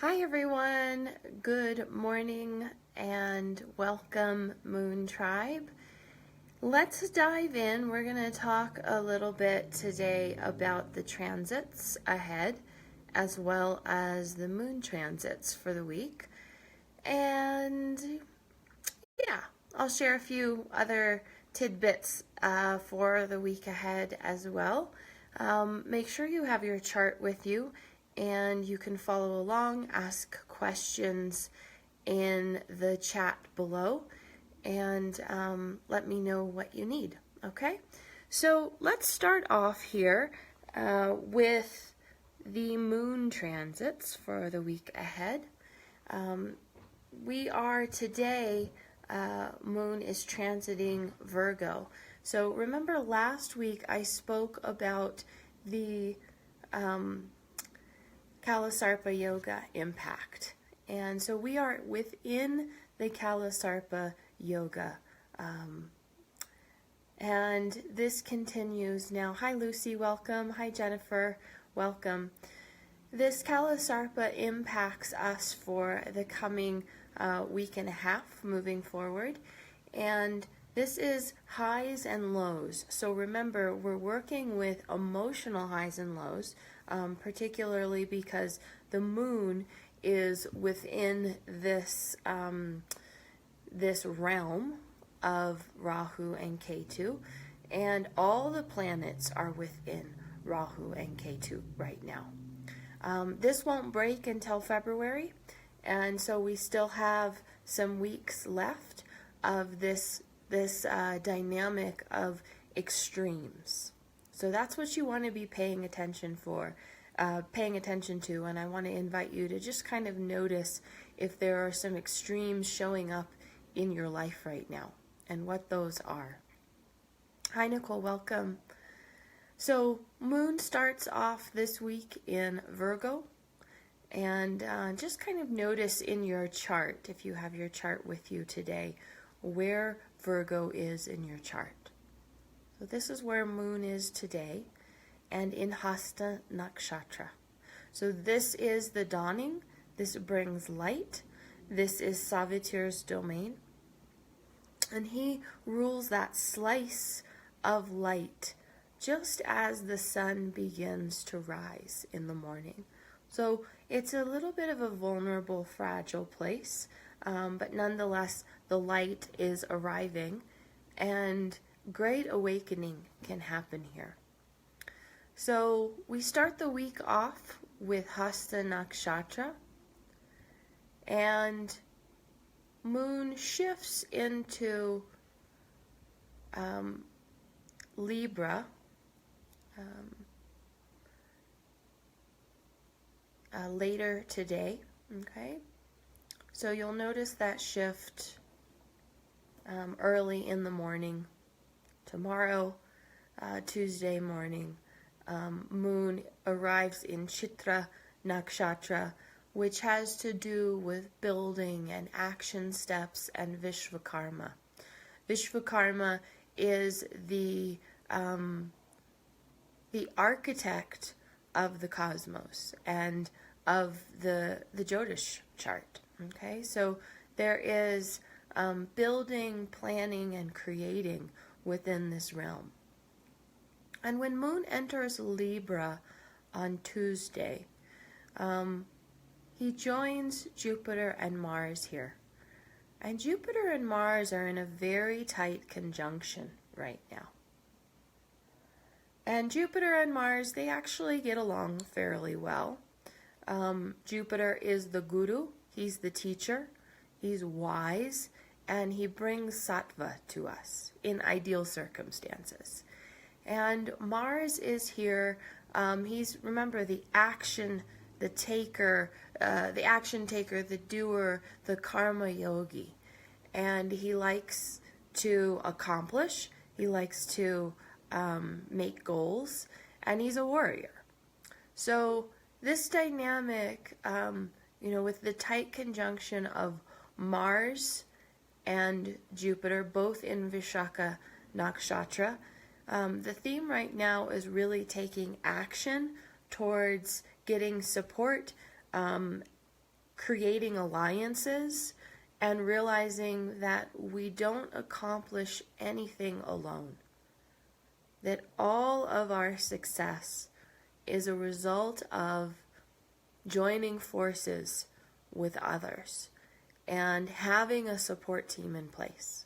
Hi everyone, good morning and welcome Moon Tribe. Let's dive in. We're going to talk a little bit today about the transits ahead as well as the moon transits for the week. And yeah, I'll share a few other tidbits for the week ahead as well. Make sure you have your chart with you and you can follow along, ask questions in the chat below, and let me know what you need, okay? So let's start off here with the moon transits for the week ahead. We are today, moon is transiting Virgo. So remember last week I spoke about the Kalasarpa Yoga impact. And so we are within the Kalasarpa Yoga. And this continues now. Hi Lucy, welcome. Hi Jennifer, welcome. This Kalasarpa impacts us for the coming week and a half moving forward. And this is highs and lows. So remember, we're working with emotional highs and lows, particularly because the moon is within this this realm of Rahu and Ketu, and all the planets are within Rahu and Ketu right now. This won't break until February, and so we still have some weeks left of this dynamic of extremes. So that's what you want to be paying attention to, and I want to invite you to just kind of notice if there are some extremes showing up in your life right now and what those are. Hi Nicole, welcome. So moon starts off this week in Virgo, and just kind of notice in your chart, if you have your chart with you today, where Virgo is in your chart. So this is where moon is today, and in Hasta Nakshatra. So this is the dawning, this brings light, this is Savitri's domain, and he rules that slice of light just as the sun begins to rise in the morning. So it's a little bit of a vulnerable, fragile place, but nonetheless, the light is arriving, and great awakening can happen here. So we start the week off with Hasta Nakshatra, and moon shifts into Libra later today, okay? So you'll notice that shift early in the morning. Tomorrow, Tuesday morning, moon arrives in Chitra Nakshatra, which has to do with building and action steps and Vishvakarma. Vishvakarma is the architect of the cosmos and of the Jyotish chart. Okay, so there is building, planning, and creating within this realm. And when moon enters Libra on Tuesday, he joins Jupiter and Mars here. And Jupiter and Mars are in a very tight conjunction right now. And Jupiter and Mars, they actually get along fairly well. Jupiter is the guru, he's the teacher, he's wise, and he brings sattva to us in ideal circumstances. And Mars is here, he's, remember, the action taker, the doer, the karma yogi. And he likes to accomplish, he likes to make goals, and he's a warrior. So this dynamic, with the tight conjunction of Mars and Jupiter, both in Vishaka Nakshatra, the theme right now is really taking action towards getting support creating alliances and realizing that we don't accomplish anything alone. That all of our success is a result of joining forces with others and having a support team in place.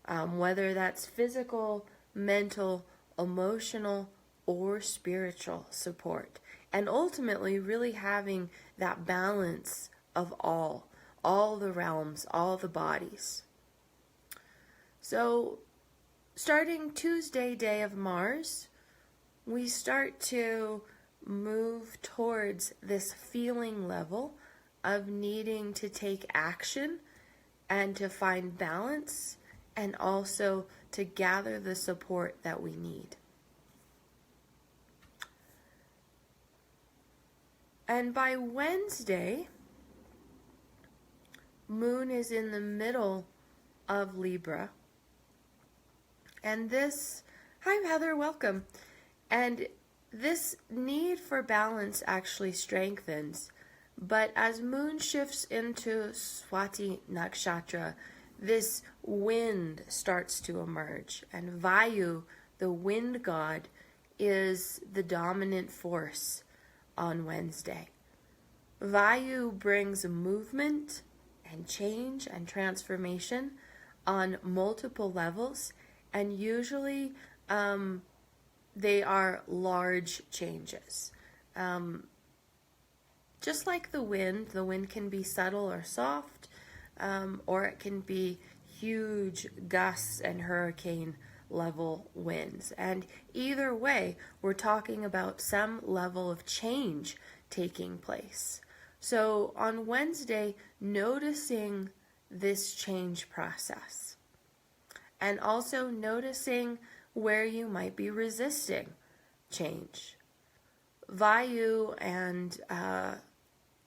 Whether that's physical, mental, emotional, or spiritual support. And ultimately really having that balance of all the realms, all the bodies. So starting Tuesday, day of Mars, we start to move towards this feeling level of needing to take action and to find balance and also to gather the support that we need. And by Wednesday, Moon is in the middle of Libra. And this, hi Heather, welcome. And this need for balance actually strengthens. But as Moon shifts into Swati Nakshatra, this wind starts to emerge. And Vayu, the wind god, is the dominant force on Wednesday. Vayu brings movement and change and transformation on multiple levels, and usually they are large changes. Just like the wind can be subtle or soft, or it can be huge gusts and hurricane level winds. And either way, we're talking about some level of change taking place. So on Wednesday, noticing this change process and also noticing where you might be resisting change. Vayu and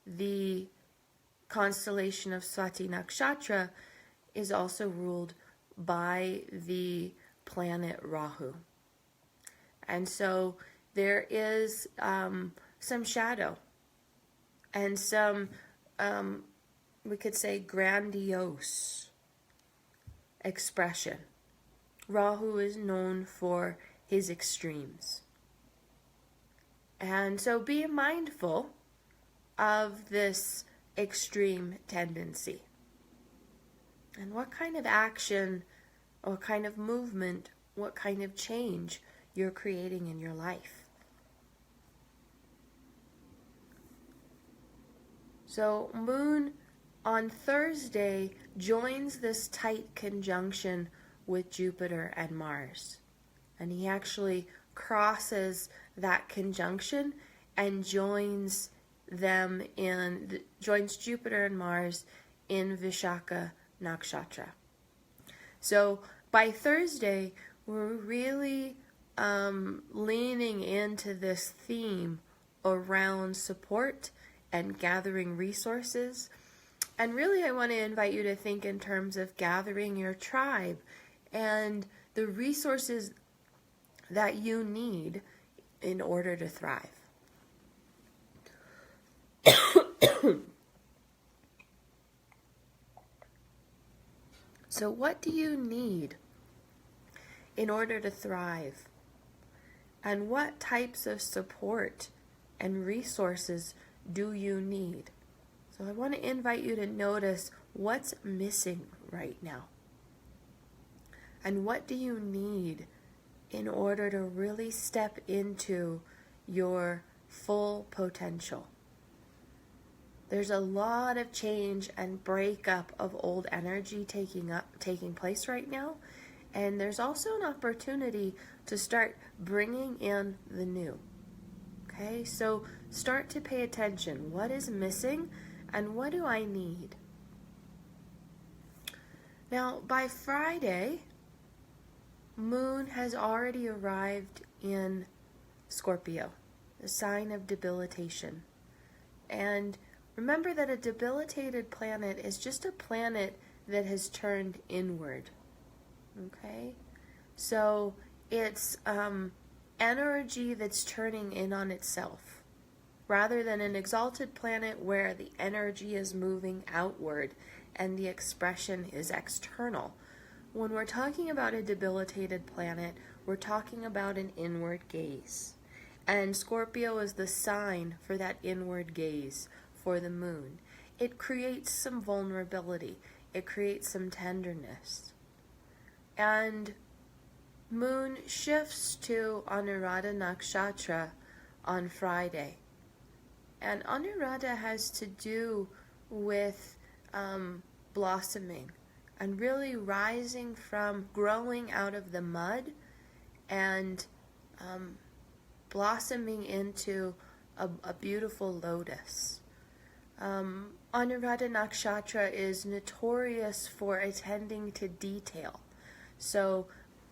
the constellation of Swati Nakshatra is also ruled by the planet Rahu. And so there is some shadow and some, we could say, grandiose expression. Rahu is known for his extremes. And so be mindful of this extreme tendency. And what kind of action, what kind of movement, what kind of change you're creating in your life. So Moon on Thursday joins this tight conjunction with Jupiter and Mars. And he actually crosses that conjunction and joins Jupiter and Mars in Vishaka Nakshatra. So by Thursday, we're really leaning into this theme around support and gathering resources. And really, I want to invite you to think in terms of gathering your tribe and the resources that you need in order to thrive. So what do you need in order to thrive? And what types of support and resources do you need? So I want to invite you to notice what's missing right now. And what do you need in order to really step into your full potential? There's a lot of change and breakup of old energy taking place right now. And there's also an opportunity to start bringing in the new. Okay, so start to pay attention. What is missing and what do I need? Now, by Friday, Moon has already arrived in Scorpio, the sign of debilitation. And remember that a debilitated planet is just a planet that has turned inward. Okay? So it's energy that's turning in on itself. rather than an exalted planet where the energy is moving outward and the expression is external. When we're talking about a debilitated planet, we're talking about an inward gaze. And Scorpio is the sign for that inward gaze for the moon. It creates some vulnerability. It creates some tenderness. And moon shifts to Anuradha Nakshatra on Friday. And Anuradha has to do with blossoming and really rising from growing out of the mud and blossoming into a beautiful lotus. Anuradha Nakshatra is notorious for attending to detail. So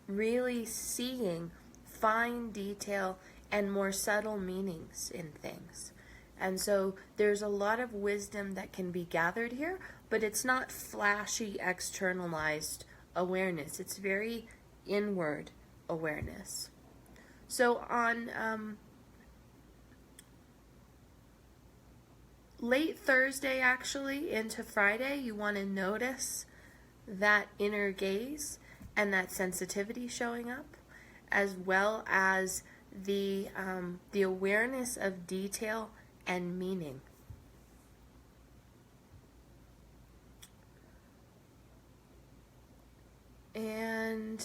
really seeing fine detail and more subtle meanings in things. And so there's a lot of wisdom that can be gathered here, but it's not flashy, externalized awareness. It's very inward awareness. So on late Thursday, actually, into Friday, you want to notice that inner gaze and that sensitivity showing up, as well as the awareness of detail and meaning. And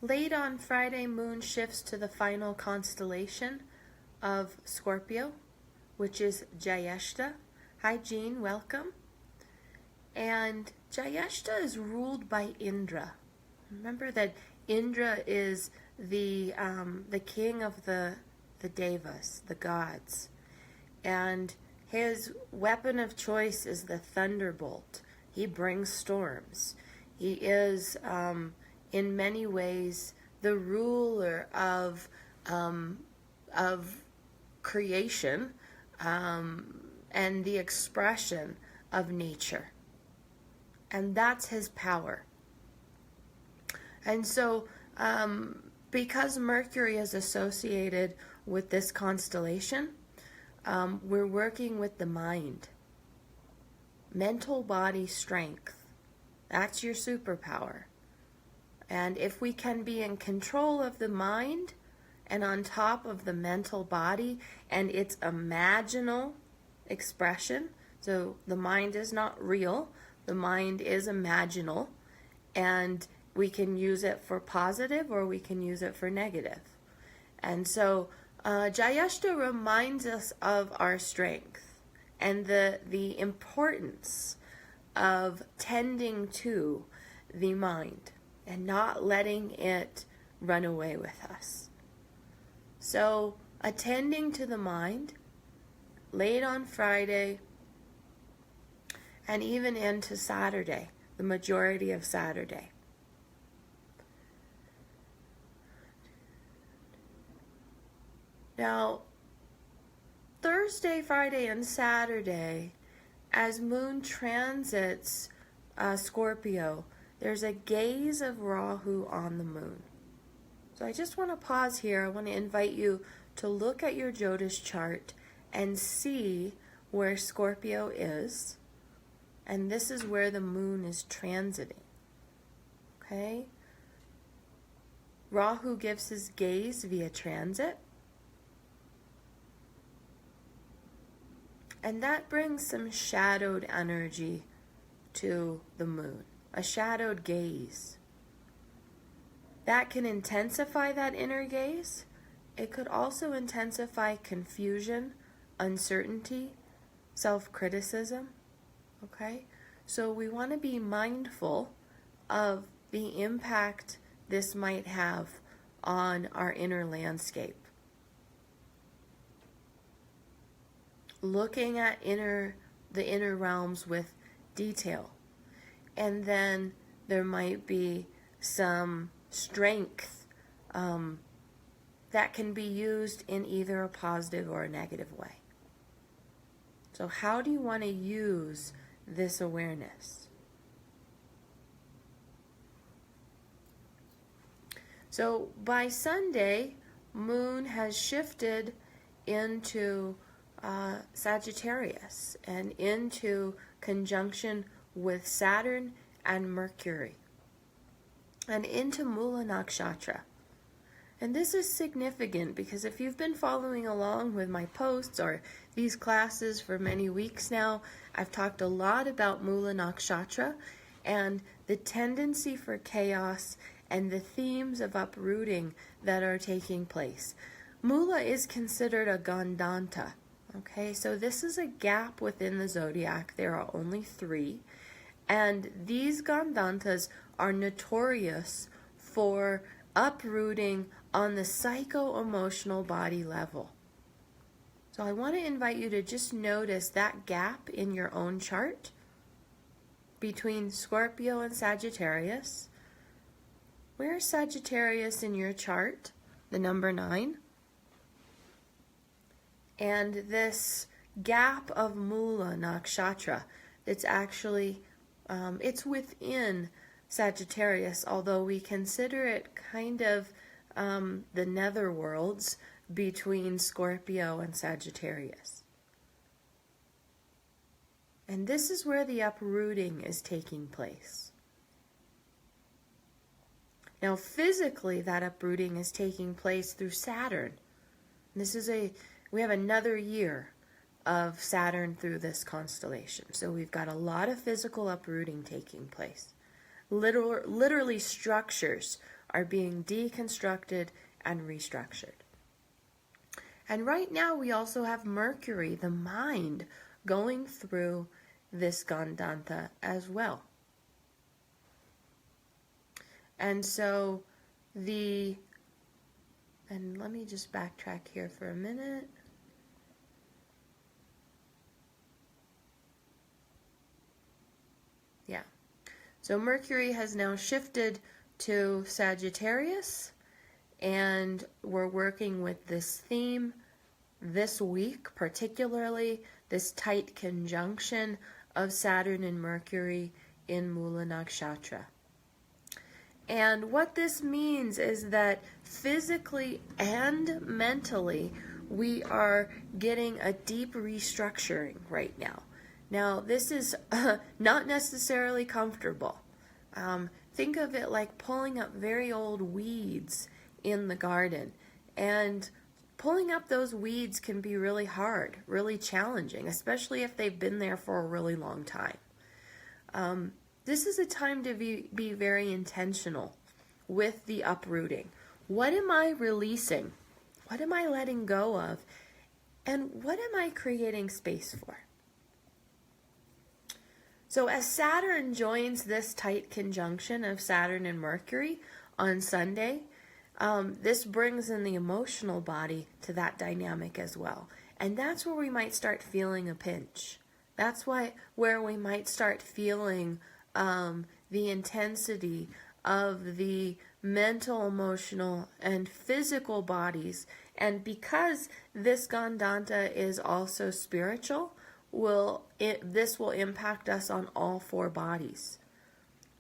late on Friday, moon shifts to the final constellation of Scorpio, which is Jyeshta. Hi Jean, welcome. And Jyeshta is ruled by Indra. Remember that Indra is the king of the devas, the gods. And his weapon of choice is the thunderbolt. He brings storms. He is, in many ways, the ruler of creation and the expression of nature. And that's his power. And so, because Mercury is associated with this constellation, we're working with the mind. Mental body strength. That's your superpower. And if we can be in control of the mind and on top of the mental body and its imaginal expression, so the mind is not real, the mind is imaginal, and we can use it for positive or we can use it for negative. And so Jyeshta reminds us of our strength and the importance of tending to the mind and not letting it run away with us. So attending to the mind late on Friday and even into Saturday, the majority of Saturday. Now, Thursday, Friday, and Saturday, as moon transits Scorpio, there's a gaze of Rahu on the moon. So I just want to pause here. I want to invite you to look at your Jyotish chart and see where Scorpio is. And this is where the moon is transiting. Okay? Rahu gives his gaze via transit. And that brings some shadowed energy to the moon, a shadowed gaze. That can intensify that inner gaze. It could also intensify confusion, uncertainty, self-criticism. Okay? So we want to be mindful of the impact this might have on our inner landscape. Looking at the inner realms with detail. And then there might be some strength that can be used in either a positive or a negative way. So how do you want to use this awareness? So by Sunday, moon has shifted into Sagittarius and into conjunction with Saturn and Mercury and into Mula Nakshatra. And this is significant because if you've been following along with my posts or these classes for many weeks now, I've talked a lot about Mula Nakshatra and the tendency for chaos and the themes of uprooting that are taking place. Mula is considered a Gandanta. Okay, so this is a gap within the zodiac. There are only 3. And these Gandantas are notorious for uprooting on the psycho-emotional body level. So I want to invite you to just notice that gap in your own chart between Scorpio and Sagittarius. Where's Sagittarius in your chart? The number 9. And this gap of Mula Nakshatra, it's actually, it's within Sagittarius, although we consider it kind of the netherworlds between Scorpio and Sagittarius. And this is where the uprooting is taking place. Now, physically, that uprooting is taking place through Saturn. This is we have another year of Saturn through this constellation. So we've got a lot of physical uprooting taking place. Literally structures are being deconstructed and restructured. And right now we also have Mercury, the mind, going through this Gandanta as well. And so and let me just backtrack here for a minute. Yeah. So Mercury has now shifted to Sagittarius, and we're working with this theme this week, particularly this tight conjunction of Saturn and Mercury in Mula Nakshatra. And what this means is that physically and mentally, we are getting a deep restructuring right now. Now, this is not necessarily comfortable. Think of it like pulling up very old weeds in the garden. And pulling up those weeds can be really hard, really challenging, especially if they've been there for a really long time. This is a time to be very intentional with the uprooting. What am I releasing? What am I letting go of? And what am I creating space for? So as Saturn joins this tight conjunction of Saturn and Mercury on Sunday, this brings in the emotional body to that dynamic as well. And that's where we might start feeling a pinch. That's where we might start feeling the intensity of the mental, emotional, and physical bodies. And because this Gandanta is also spiritual, this will impact us on all 4 bodies.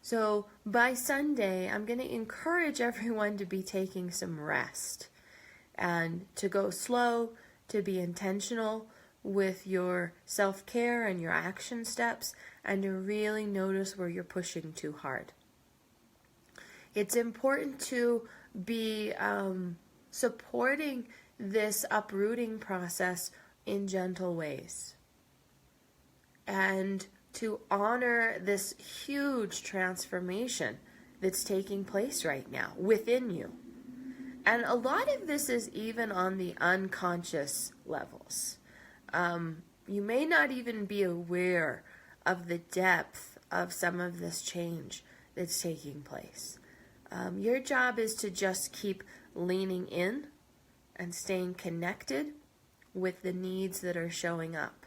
So by Sunday, I'm going to encourage everyone to be taking some rest and to go slow, to be intentional with your self-care and your action steps, and to really notice where you're pushing too hard. It's important to be supporting this uprooting process in gentle ways, and to honor this huge transformation that's taking place right now within you. And a lot of this is even on the unconscious levels. You may not even be aware of the depth of some of this change that's taking place. Your job is to just keep leaning in and staying connected with the needs that are showing up,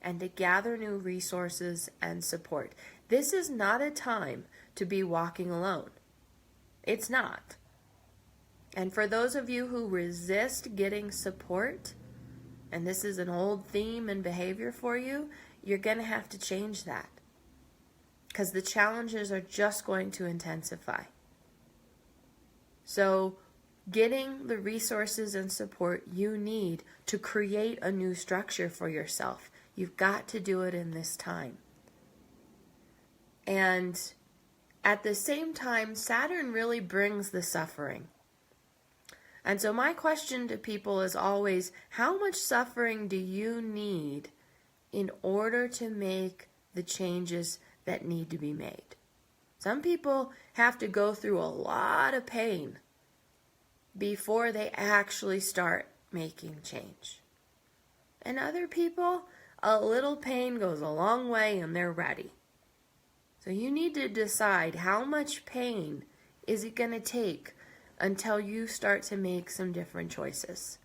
and to gather new resources and support. This is not a time to be walking alone. It's not. And for those of you who resist getting support, and this is an old theme and behavior for you, you're going to have to change that, because the challenges are just going to intensify. So getting the resources and support you need to create a new structure for yourself. You've got to do it in this time. And at the same time, Saturn really brings the suffering. And so my question to people is always, how much suffering do you need in order to make the changes that need to be made? Some people have to go through a lot of pain before they actually start making change. And other people, a little pain goes a long way and they're ready. So you need to decide how much pain is it going to take until you start to make some different choices.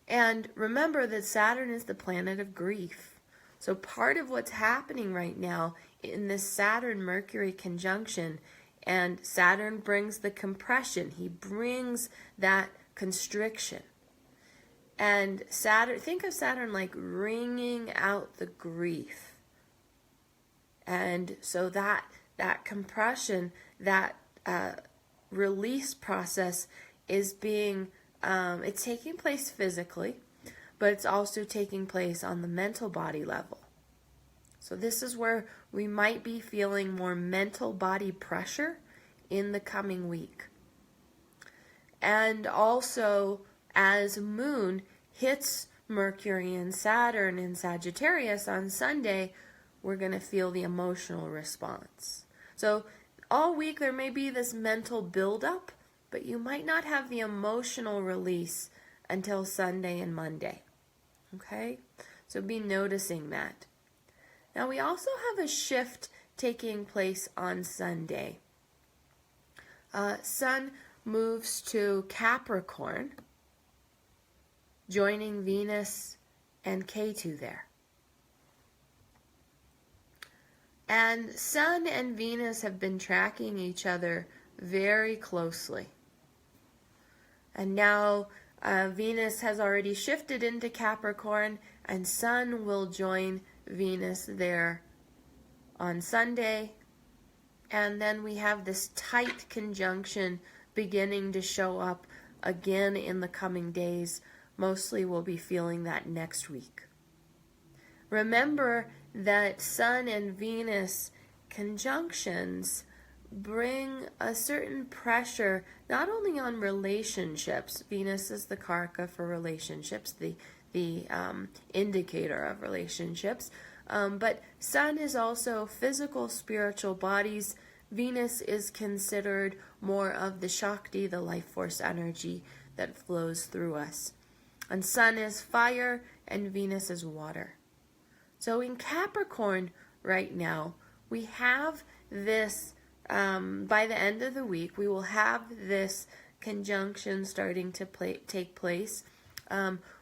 And remember that Saturn is the planet of grief. So part of what's happening right now in this Saturn-Mercury conjunction, and Saturn brings the compression, he brings that constriction. And Saturn, think of Saturn like wringing out the grief. And so that compression, that release process is being, it's taking place physically, but it's also taking place on the mental body level. So this is where we might be feeling more mental body pressure in the coming week. And also, as Moon hits Mercury and Saturn in Sagittarius on Sunday, we're going to feel the emotional response. So all week there may be this mental buildup, but you might not have the emotional release until Sunday and Monday. Okay? So be noticing that. Now we also have a shift taking place on Sunday. Sun moves to Capricorn, joining Venus and Ketu there. And Sun and Venus have been tracking each other very closely. And now Venus has already shifted into Capricorn, and Sun will join Venus there on Sunday. And then we have this tight conjunction beginning to show up again in the coming days. Mostly we'll be feeling that next week. Remember that Sun and Venus conjunctions bring a certain pressure not only on relationships. Venus is the karaka for relationships, the indicator of relationships, but Sun is also physical, spiritual bodies. Venus is considered more of the Shakti, the life force energy that flows through us. And Sun is fire and Venus is water. So in Capricorn right now, we have this, by the end of the week, we will have this conjunction starting to take place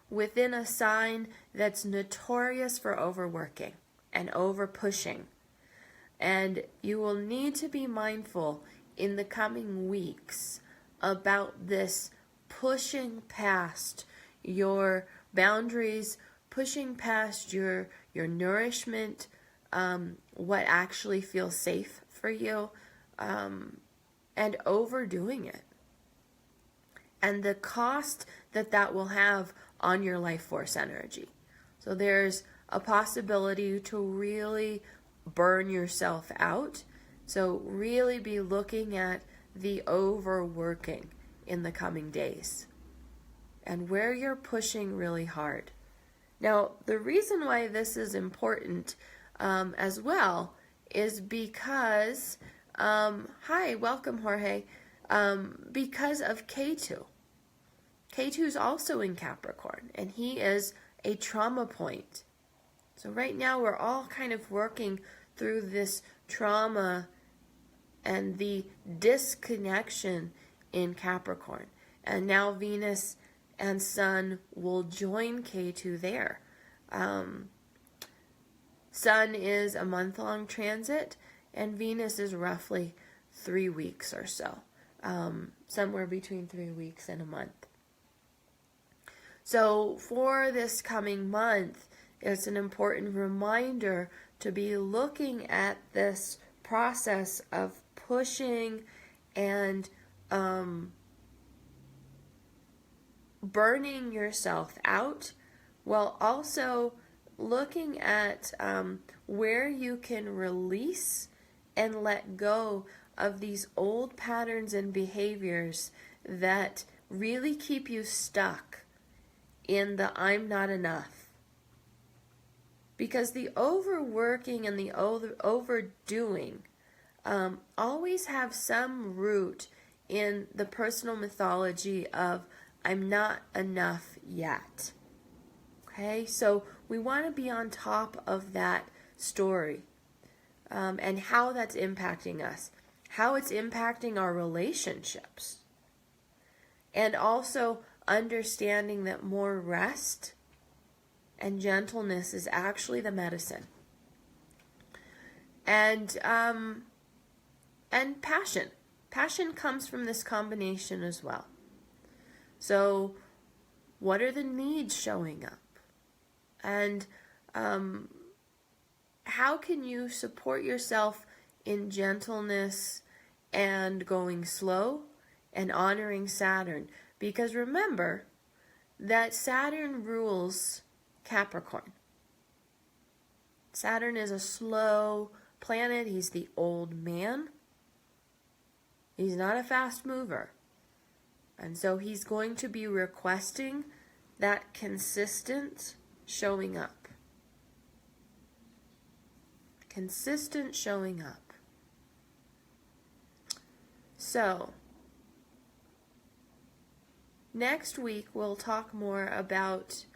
within a sign that's notorious for overworking and over-pushing. And you will need to be mindful in the coming weeks about this pushing past your boundaries, pushing past your nourishment, what actually feels safe for you, and overdoing it. And the cost that will have on your life force energy. So there's a possibility to really burn yourself out. So really be looking at the overworking in the coming days and where you're pushing really hard. Now, the reason why this is important as well is because, hi, welcome, Jorge, because of Ketu. Ketu's also in Capricorn, and he is a trauma point. So right now we're all kind of working through this trauma and the disconnection in Capricorn. And now Venus and Sun will join Ketu there. Sun is a month-long transit, and Venus is roughly 3 weeks or so. Somewhere between 3 weeks and a month. So for this coming month, it's an important reminder to be looking at this process of pushing and burning yourself out, while also looking at where you can release and let go of these old patterns and behaviors that really keep you stuck in the I'm not enough. Because the overworking and the overdoing always have some root in the personal mythology of I'm not enough yet. Okay, so we want to be on top of that story and how that's impacting us, how it's impacting our relationships, and also understanding that more rest and gentleness is actually the medicine. And passion. Passion comes from this combination as well. So what are the needs showing up? And how can you support yourself in gentleness and going slow and honoring Saturn? Because remember that Saturn rules Capricorn. Saturn is a slow planet. He's the old man. He's not a fast mover. And so he's going to be requesting that consistent showing up. Consistent showing up. So, next week we'll talk more about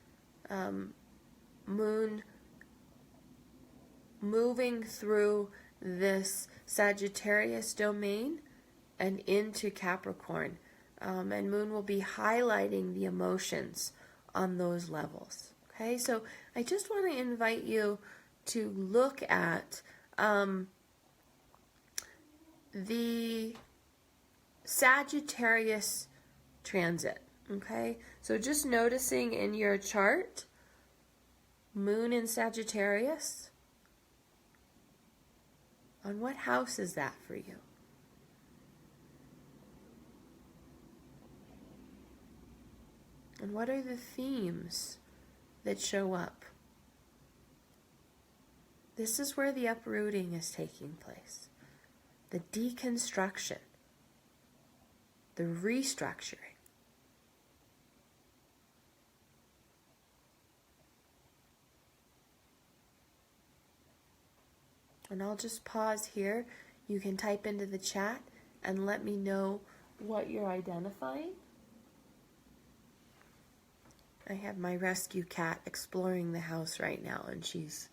Moon moving through this Sagittarius domain and into Capricorn. And Moon will be highlighting the emotions on those levels. Okay, so I just want to invite you to look at the Sagittarius Transit. Okay, so just noticing in your chart, Moon in Sagittarius. On what house is that for you? And what are the themes that show up? This is where the uprooting is taking place. The deconstruction. The restructuring. And I'll just pause here. You can type into the chat and let me know what you're identifying. I have my rescue cat exploring the house right now, and she's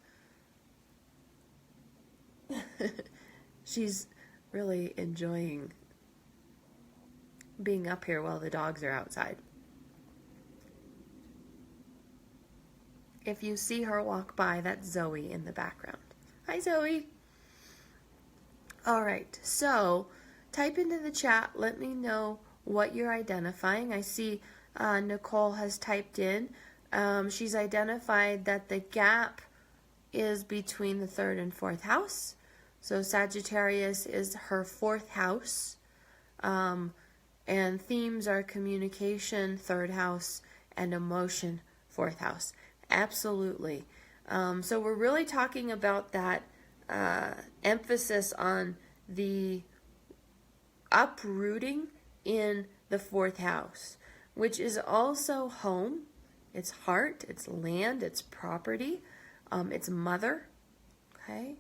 really enjoying being up here while the dogs are outside. If you see her walk by, that's Zoe in the background. Hi, Zoe. All right, so type into the chat. Let me know what you're identifying. I see Nicole has typed in. She's identified that the gap is between the 3rd and 4th house. So Sagittarius is her 4th house. And themes are communication, 3rd house, and emotion, 4th house. Absolutely. So we're really talking about that emphasis on the uprooting in the 4th house, which is also home, it's heart, it's land, it's property, it's mother, okay?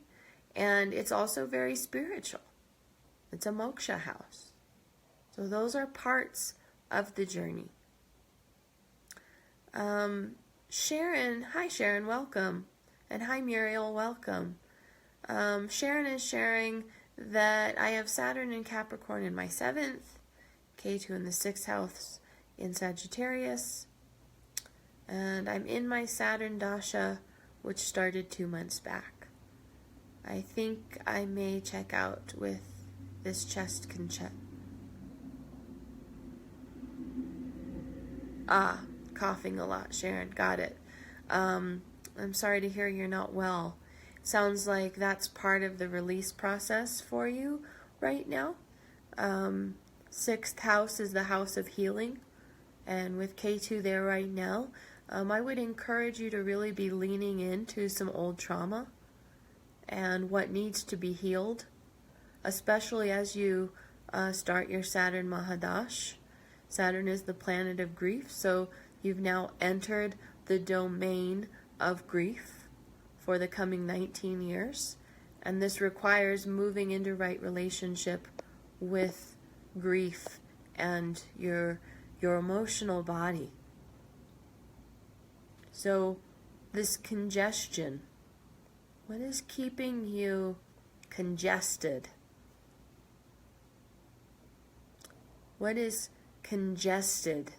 And it's also very spiritual. It's a moksha house. So those are parts of the journey. Sharon, hi Sharon, welcome. And hi Muriel, welcome. Sharon is sharing that I have Saturn and Capricorn in my 7th, K2 in the 6th house in Sagittarius, and I'm in my Saturn Dasha, which started 2 months back. I think I may check out with this chest concert. Coughing a lot, Sharon, got it. I'm sorry to hear you're not well. Sounds like that's part of the release process for you right now. 6th house is the house of healing, and with K2 there right now, I would encourage you to really be leaning into some old trauma and what needs to be healed, especially as you start your Saturn Mahadash. Saturn is the planet of grief, so you've now entered the domain of grief for the coming 19 years. And this requires moving into right relationship with grief and your emotional body. So this congestion, what is keeping you congested? What is congested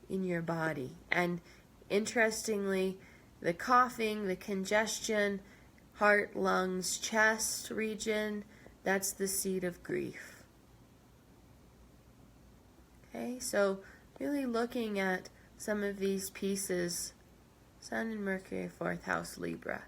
in your body? And interestingly, the coughing, the congestion, heart, lungs, chest region, that's the seat of grief. Okay, so really looking at some of these pieces. Sun and Mercury, 4th house, Libra.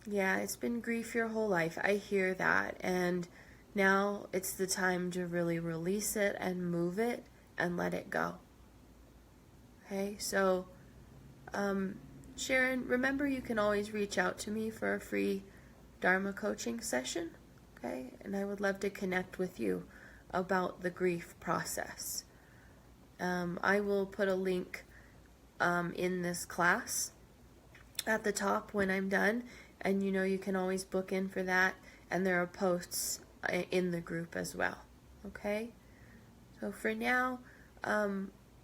Yeah, it's been grief your whole life. I hear that. And now it's the time to really release it and move it and let it go. Okay, so Sharon, remember you can always reach out to me for a free Dharma coaching session. Okay, and I would love to connect with you about the grief process. I will put a link in this class at the top when I'm done, and you can always book in for that, and there are posts in the group as well. Okay, so for now,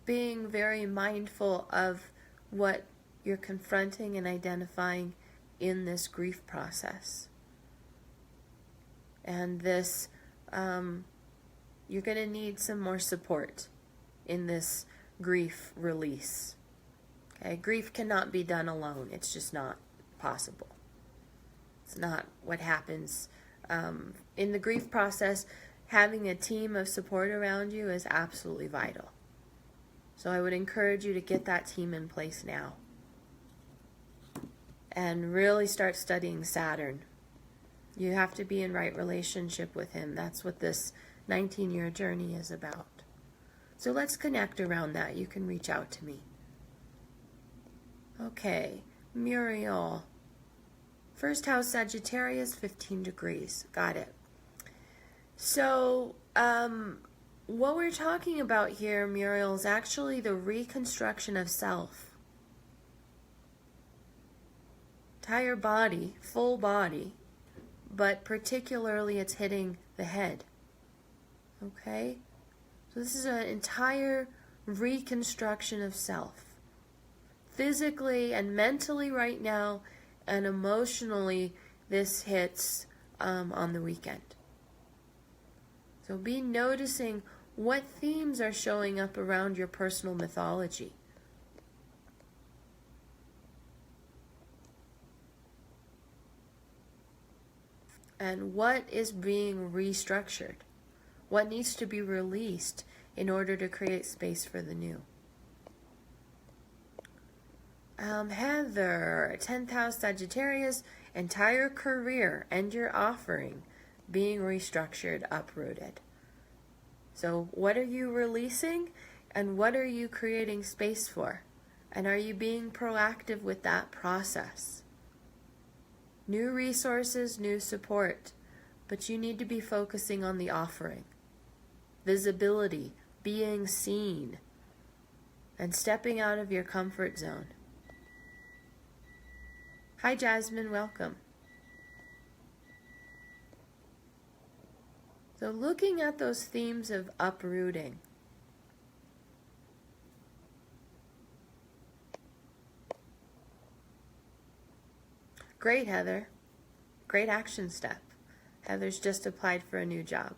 being very mindful of what you're confronting and identifying in this grief process, and this you're going to need some more support in this grief release. Okay, grief cannot be done alone. It's just not possible. It's not what happens. In the grief process, having a team of support around you is absolutely vital. So I would encourage you to get that team in place now. And really start studying Saturn. You have to be in right relationship with him. That's what this 19-year journey is about. So let's connect around that. You can reach out to me. Okay, Muriel. 1st house, Sagittarius, 15 degrees. Got it. So, what we're talking about here, Muriel, is actually the reconstruction of self. Entire body, full body, but particularly it's hitting the head. Okay? So this is an entire reconstruction of self. Physically and mentally right now, and emotionally, this hits on the weekend. So be noticing what themes are showing up around your personal mythology. And what is being restructured? What needs to be released in order to create space for the new? Heather, 10th house, Sagittarius, entire career and your offering being restructured, uprooted. So what are you releasing and what are you creating space for? And are you being proactive with that process? New resources, new support, but you need to be focusing on the offering. Visibility, being seen, and stepping out of your comfort zone. Hi Jasmine, welcome. So looking at those themes of uprooting. Great, Heather. Great action step. Heather's just applied for a new job.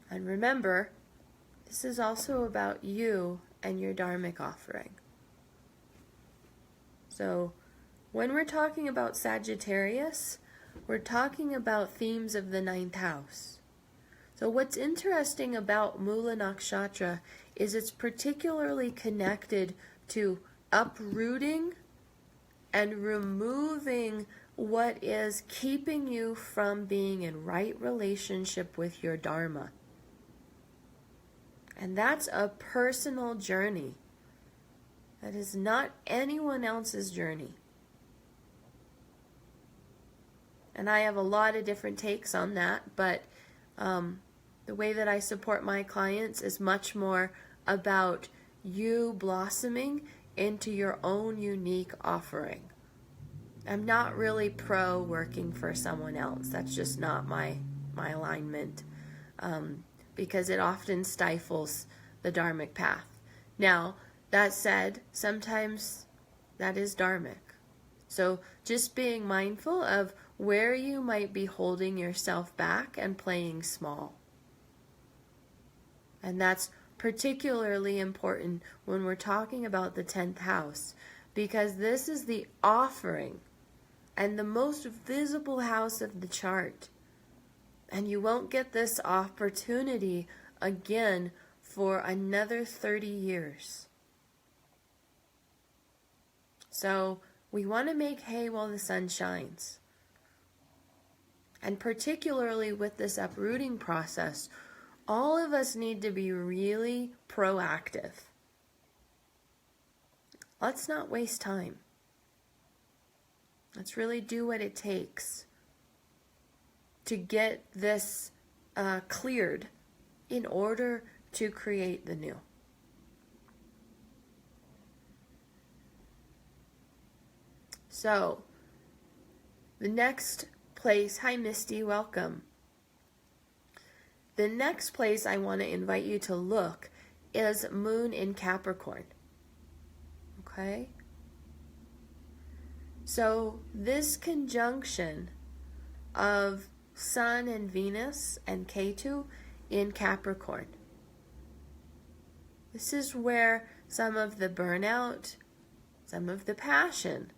And remember, this is also about you and your dharmic offering. So when we're talking about Sagittarius, we're talking about themes of the 9th house. So what's interesting about Mula Nakshatra is it's particularly connected to uprooting and removing what is keeping you from being in right relationship with your Dharma. And that's a personal journey. That is not anyone else's journey. And I have a lot of different takes on that, but the way that I support my clients is much more about you blossoming into your own unique offering. I'm not really pro working for someone else. That's just not my alignment, because it often stifles the dharmic path. Now, that said, sometimes that is dharmic. So just being mindful of where you might be holding yourself back and playing small. And that's particularly important when we're talking about the 10th house, because this is the offering and the most visible house of the chart. And you won't get this opportunity again for another 30 years. So we want to make hay while the sun shines. And particularly with this uprooting process, all of us need to be really proactive. Let's not waste time. Let's really do what it takes to get this cleared in order to create the new. So, the next place, hi Misty, welcome. The next place I want to invite you to look is Moon in Capricorn. Okay? So, this conjunction of Sun and Venus and Ketu in Capricorn. This is where some of the burnout, some of the passion,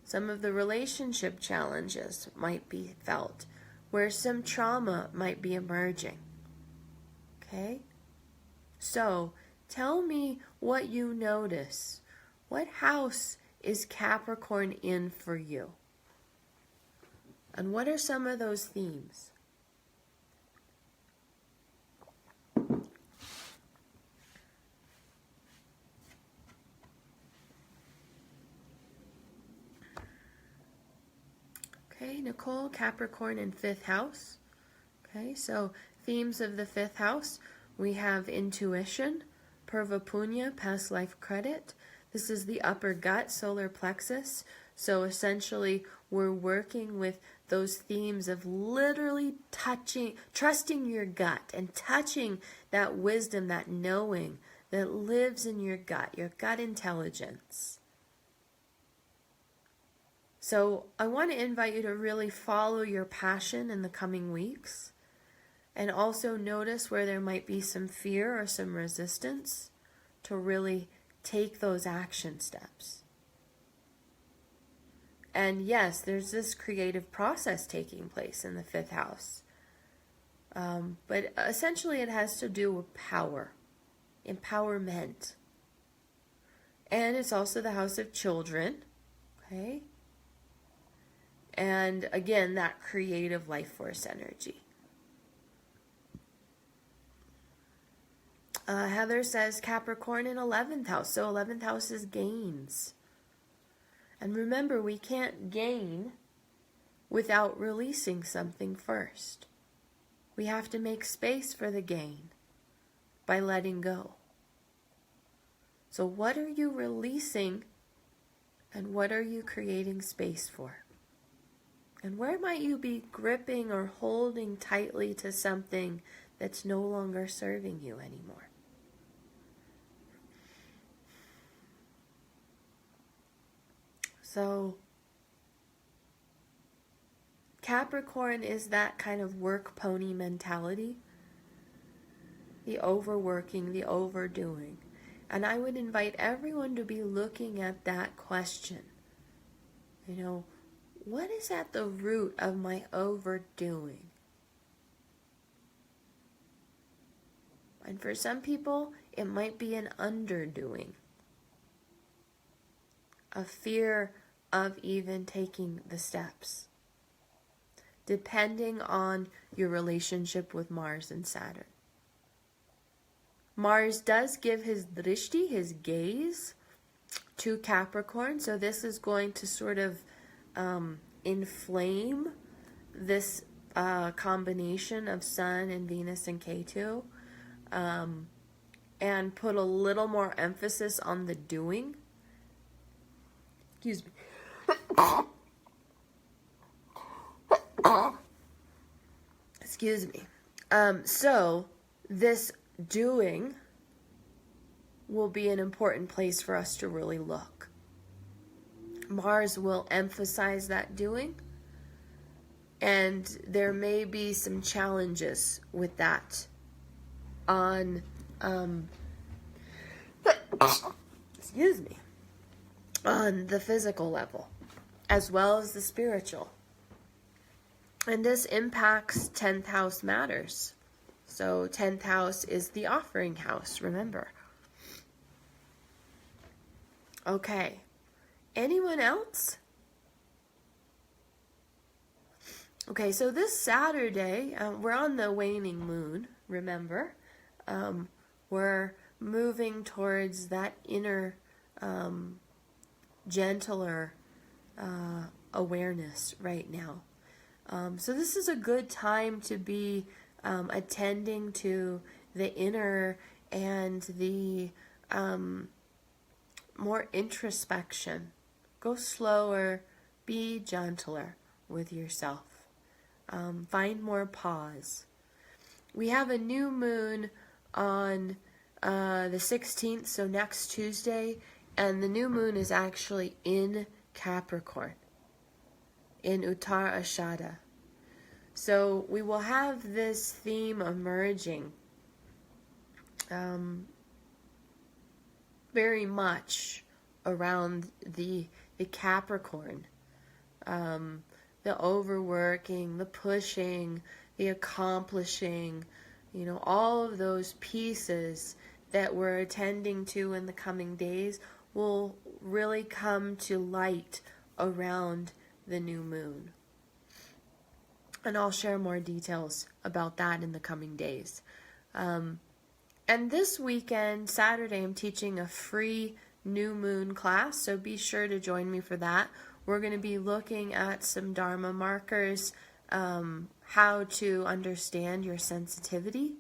some of the relationship challenges might be felt, where some trauma might be emerging. Okay? So, tell me what you notice. What house is Capricorn in for you? And what are some of those themes? Okay, Nicole, Capricorn in 5th house. Okay, so themes of the 5th house. We have intuition, Purva Punya, past life credit. This is the upper gut, solar plexus. So essentially, we're working with those themes of literally trusting your gut and touching that wisdom, that knowing that lives in your gut intelligence. So I want to invite you to really follow your passion in the coming weeks, and also notice where there might be some fear or some resistance to really take those action steps. And yes, there's this creative process taking place in the 5th house. But essentially it has to do with power, empowerment. And it's also the house of children, okay? And again, that creative life force energy. Heather says Capricorn in 11th house. So 11th house is gains. And remember, we can't gain without releasing something first. We have to make space for the gain by letting go. So what are you releasing and what are you creating space for? And where might you be gripping or holding tightly to something that's no longer serving you anymore? So, Capricorn is that kind of work pony mentality. The overworking, the overdoing. And I would invite everyone to be looking at that question. You know, what is at the root of my overdoing? And for some people, it might be an underdoing. A fear of even taking the steps, depending on your relationship with Mars and Saturn. Mars does give his drishti, his gaze, to Capricorn, so this is going to sort of inflame this combination of Sun and Venus and Ketu, and put a little more emphasis on the doing. Excuse me. Excuse me. So this doing will be an important place for us to really look. Mars will emphasize that doing, and there may be some challenges with that on excuse me, on the physical level as well as the spiritual. And this impacts 10th house matters. So 10th house is the offering house, remember. Okay. Anyone else? Okay, so this Saturday, we're on the waning moon, remember. We're moving towards that inner, gentler awareness right now. So this is a good time to be attending to the inner and the more introspection. Go slower, be gentler with yourself. Find more pause. We have a new moon on the 16th, so next Tuesday, and the new moon is actually in Capricorn, in Uttar Ashada. So we will have this theme emerging very much around the Capricorn, the overworking, the pushing, the accomplishing, all of those pieces that we're attending to in the coming days will really come to light around the new moon. And I'll share more details about that in the coming days. And this weekend, Saturday, I'm teaching a free new moon class, so be sure to join me for that. We're going to be looking at some Dharma markers, how to understand your sensitivity,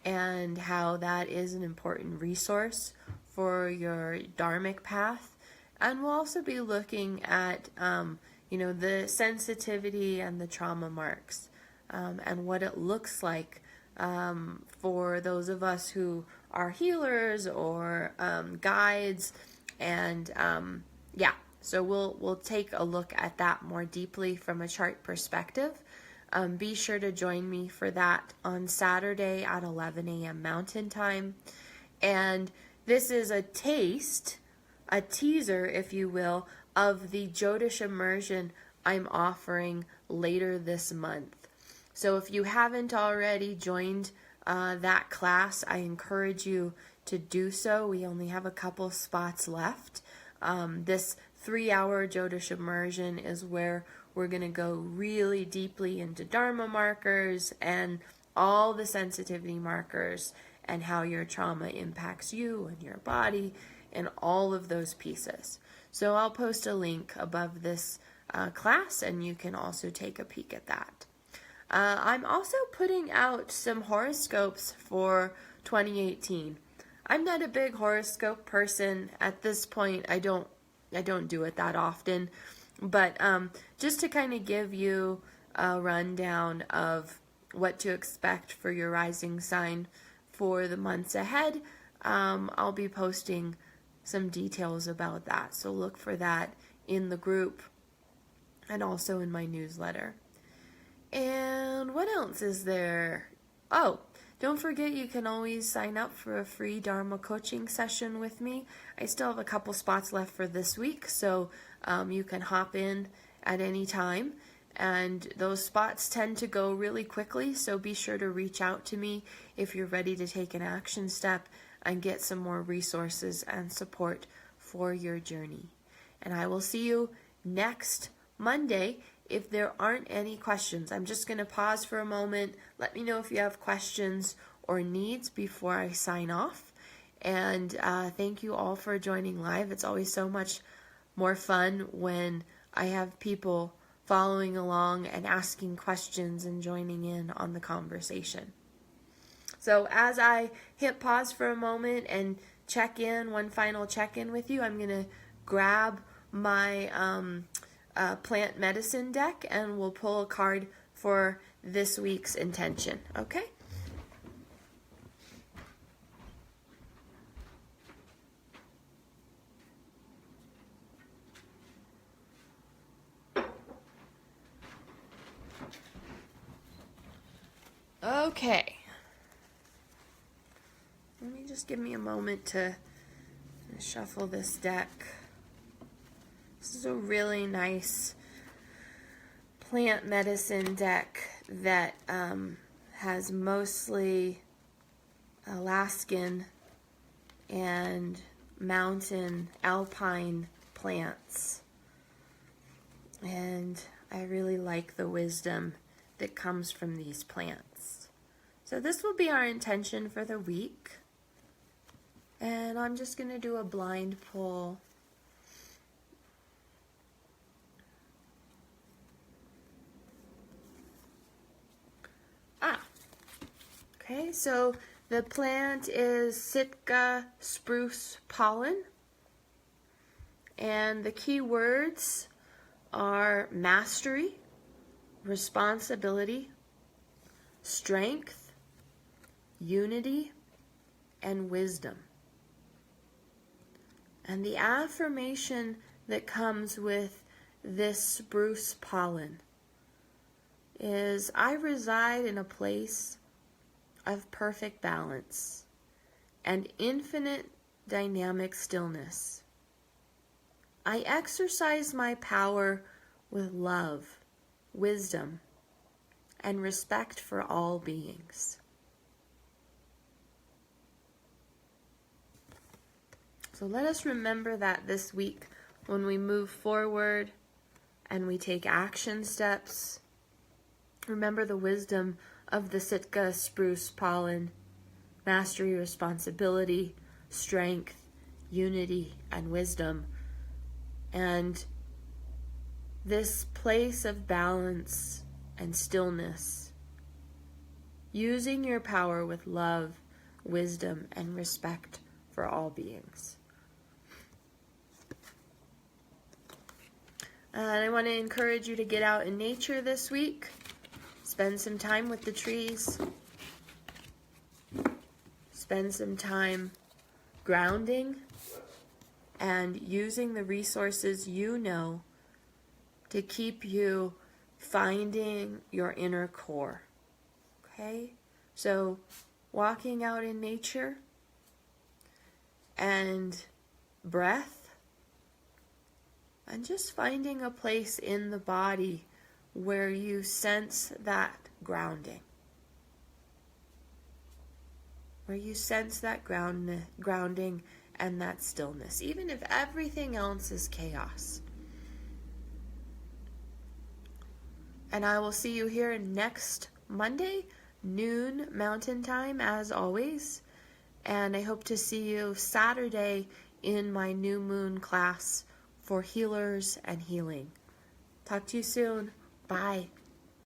and how that is an important resource for your dharmic path. And we'll also be looking at, the sensitivity and the trauma marks, and what it looks like for those of us who are healers or guides. And so we'll take a look at that more deeply from a chart perspective. Be sure to join me for that on Saturday at 11 a.m. Mountain Time. And this is a teaser, if you will, of the Jyotish immersion I'm offering later this month. So if you haven't already joined that class, I encourage you to do so. We only have a couple spots left. This 3-hour Jyotish immersion is where we're going to go really deeply into Dharma markers and all the sensitivity markers and how your trauma impacts you and your body and all of those pieces. So I'll post a link above this class, and you can also take a peek at that. I'm also putting out some horoscopes for 2018. I'm not a big horoscope person at this point. I don't do it that often, but just to kind of give you a rundown of what to expect for your rising sign for the months ahead, I'll be posting some details about that. So look for that in the group and also in my newsletter. And what else is there? Oh, don't forget you can always sign up for a free Dharma coaching session with me. I still have a couple spots left for this week, so you can hop in at any time. And those spots tend to go really quickly, so be sure to reach out to me if you're ready to take an action step and get some more resources and support for your journey. And I will see you next Monday if there aren't any questions. I'm just going to pause for a moment. Let me know if you have questions or needs before I sign off. And thank you all for joining live. It's always so much more fun when I have people following along and asking questions and joining in on the conversation. So as I hit pause for a moment and check in, one final check-in with you, I'm going to grab my plant medicine deck and we'll pull a card for this week's intention, okay? Okay. Let me just give me a moment to shuffle this deck. This is a really nice plant medicine deck that has mostly Alaskan and mountain alpine plants. And I really like the wisdom that comes from these plants. So this will be our intention for the week. And I'm just going to do a blind pull. Okay, so the plant is Sitka spruce pollen. And the key words are mastery, responsibility, strength, unity, and wisdom. And the affirmation that comes with this spruce pollen is, I reside in a place of perfect balance and infinite dynamic stillness. I exercise my power with love, wisdom, and respect for all beings. So let us remember that this week when we move forward and we take action steps. Remember the wisdom of the Sitka spruce pollen, mastery, responsibility, strength, unity, and wisdom. And this place of balance and stillness, using your power with love, wisdom, and respect for all beings. And I want to encourage you to get out in nature this week. Spend some time with the trees. Spend some time grounding and using the resources you know to keep you finding your inner core. Okay? So, walking out in nature and breath, and just finding a place in the body where you sense that grounding. Where you sense that grounding and that stillness, even if everything else is chaos. And I will see you here next Monday, noon Mountain Time, as always. And I hope to see you Saturday in my new moon class for healers and healing. Talk to you soon. Bye.